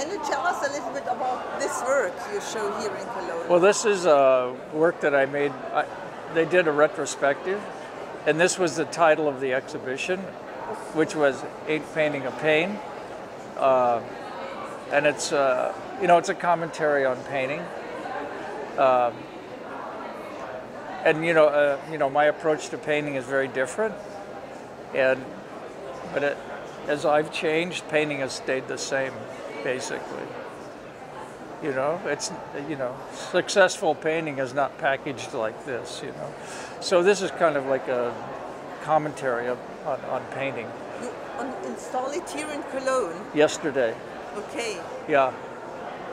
Can you tell us a little bit about this work you show here in Cologne? Well, this is a work that I made. They did a retrospective, and this was the title of the exhibition, which was Ain't Painting a Pain. And it's, you know, it's a commentary on painting. And you know, my approach to painting is very different. But as I've changed, painting has stayed the same, basically. You know, it's, you know, successful painting is not packaged like this, you know. So this is kind of like a commentary on painting. You installed it here in Cologne? Yesterday. Okay. Yeah.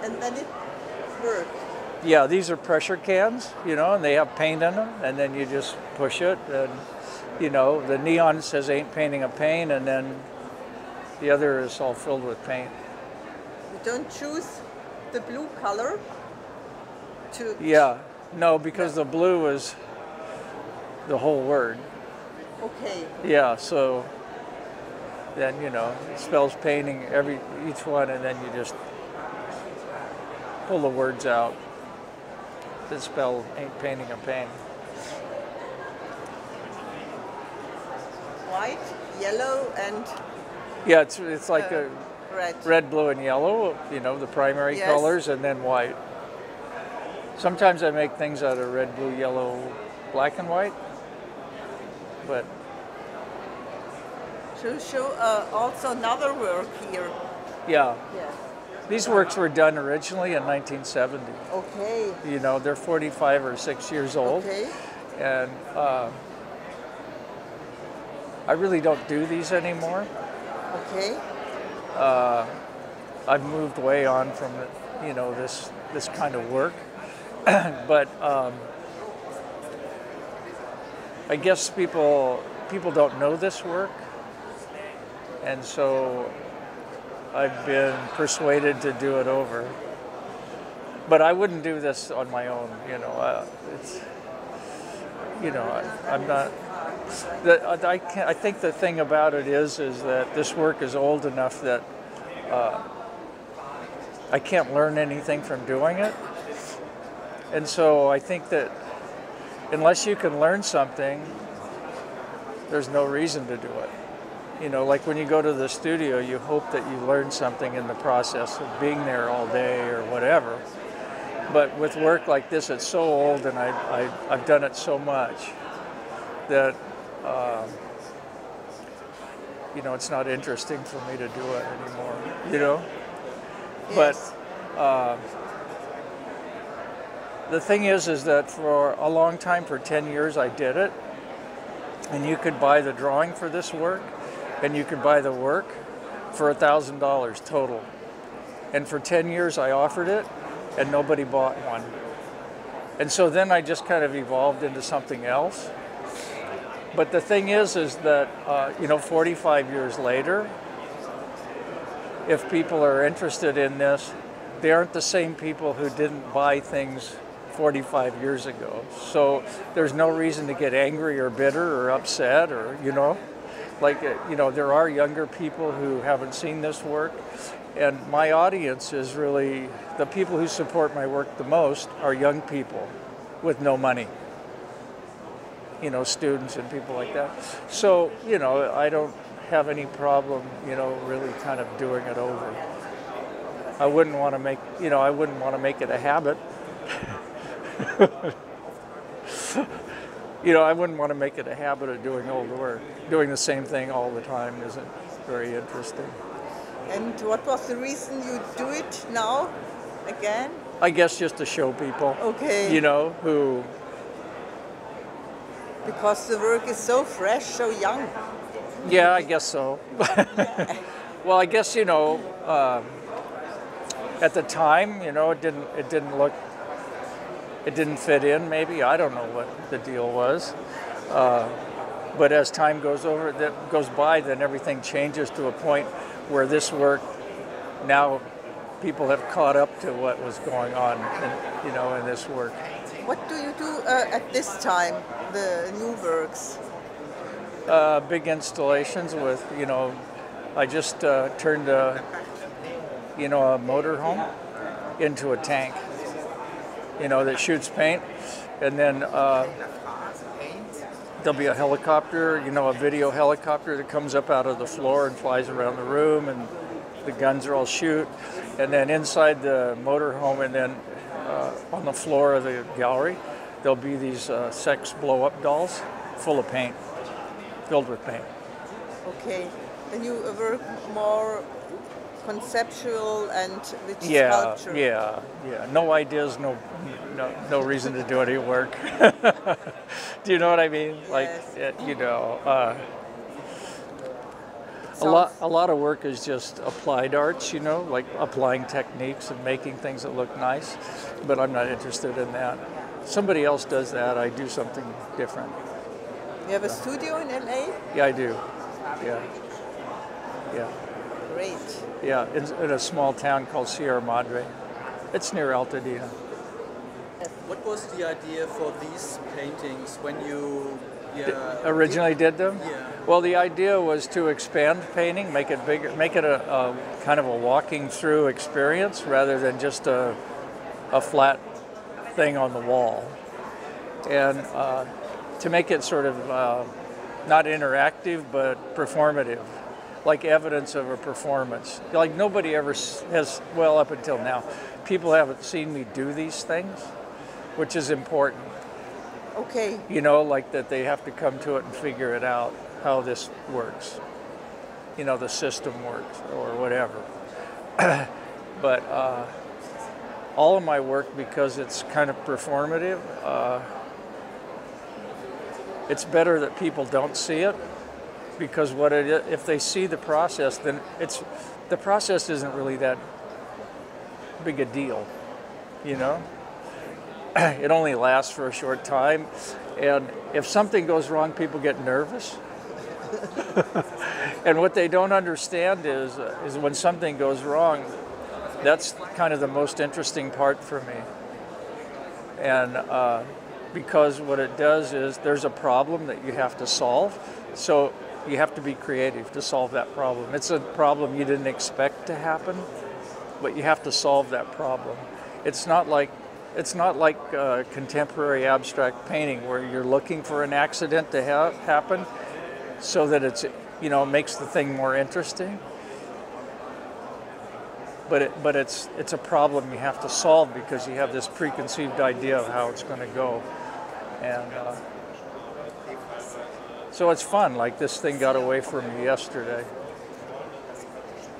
And then it worked? Yeah, these are pressure cans, you know, and they have paint in them, and then you just push it, and, you know, the neon says Ain't Painting a Pain, and then the other is all filled with paint. You don't choose the blue color to... Yeah, no, because the blue is the whole word. Okay. Yeah, so then, you know, it spells painting each one, and then you just pull the words out that spell Ain't Painting a Pain. White, yellow, and... Yeah, it's like a red, blue, and yellow, you know, the primary yes. colors, and then white. Sometimes I make things out of red, blue, yellow, black, and white, but... To show also another work here. Yeah. Yes. These works were done originally in 1970. Okay. You know, they're 45 or 6 years old. Okay. And I really don't do these anymore. Okay. I've moved way on from it, you know, this kind of work. But I guess people don't know this work, and so I've been persuaded to do it over. But I wouldn't do this on my own, you know. It's, you know, I'm not. I think the thing about it is that this work is old enough that I can't learn anything from doing it. And so I think that unless you can learn something, there's no reason to do it. You know, like when you go to the studio, you hope that you learn something in the process of being there all day or whatever. But with work like this, it's so old, and I've done it so much that, you know, it's not interesting for me to do it anymore, you know? Yes. But the thing is that for a long time, for 10 years, I did it. And you could buy the drawing for this work, and you could buy the work for $1,000 total. And for 10 years, I offered it, and nobody bought one. And so then I just kind of evolved into something else. But the thing is that, you know, 45 years later, if people are interested in this, they aren't the same people who didn't buy things 45 years ago. So there's no reason to get angry or bitter or upset or, you know, like, you know, there are younger people who haven't seen this work. And my audience is really, the people who support my work the most are young people with no money. You know, students and people like that. So, you know, I don't have any problem, you know, really kind of doing it over. I wouldn't want to make, you know, I wouldn't want to make it a habit. You know, I wouldn't want to make it a habit of doing old work. Doing the same thing all the time isn't very interesting. And what was the reason you do it now again? I guess just to show people, okay, you know, who... Because the work is so fresh, so young. Yeah, I guess so. Well, I guess, you know, at the time, you know, it didn't fit in, maybe. I don't know what the deal was. But as time goes by, then everything changes to a point where this work, now people have caught up to what was going on, you know, in this work. What do you do at this time, the new works? Big installations with, you know, I just turned you know, a motorhome into a tank, you know, that shoots paint. And then there'll be a helicopter, you know, a video helicopter that comes up out of the floor and flies around the room, and the guns are all shoot. And then inside the motorhome, and then on the floor of the gallery, there'll be these sex blow-up dolls full of paint, filled with paint. Okay. And you work more conceptual and with sculpture. Yeah. No ideas, no reason to do any work. Do you know what I mean? Yes. Like, you know, a lot of work is just applied arts, you know, like applying techniques and making things that look nice. But I'm not interested in that. Somebody else does that. I do something different. You have a studio in LA? Yeah, I do. Yeah. Great. Yeah, in a small town called Sierra Madre. It's near Altadena. What was the idea for these paintings when you Originally did them? Yeah. Well, the idea was to expand painting, make it bigger, make it a kind of a walking through experience rather than just a flat thing on the wall. And to make it sort of not interactive, but performative, like evidence of a performance. Like nobody ever has, well, up until now, people haven't seen me do these things, which is important. Okay. You know, like that they have to come to it and figure it out, how this works. You know, the system works or whatever. But all of my work, because it's kind of performative, it's better that people don't see it, because what it is, if they see the process, then the process isn't really that big a deal, you know? It only lasts for a short time, and if something goes wrong, people get nervous. And what they don't understand is when something goes wrong, that's kind of the most interesting part for me. And because what it does is there's a problem that you have to solve, so you have to be creative to solve that problem. It's a problem you didn't expect to happen, but you have to solve that problem. It's not like contemporary abstract painting where you're looking for an accident to happen so that it's, you know, makes the thing more interesting. But it's a problem you have to solve because you have this preconceived idea of how it's going to go. And so it's fun. Like this thing got away from me yesterday.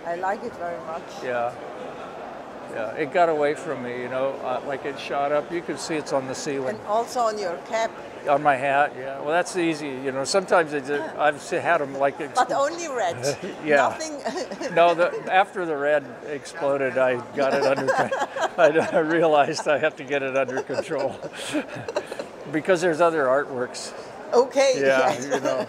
I like it very much. Yeah. Yeah, it got away from me, you know, like it shot up. You can see it's on the ceiling. And also on your cap. On my hat, yeah. Well, that's easy, you know. Sometimes I've had them like... But only red. Yeah. Nothing... No, after the red exploded, I got it under... I realized I have to get it under control. Because there's other artworks. Okay. Yeah, yes. you know.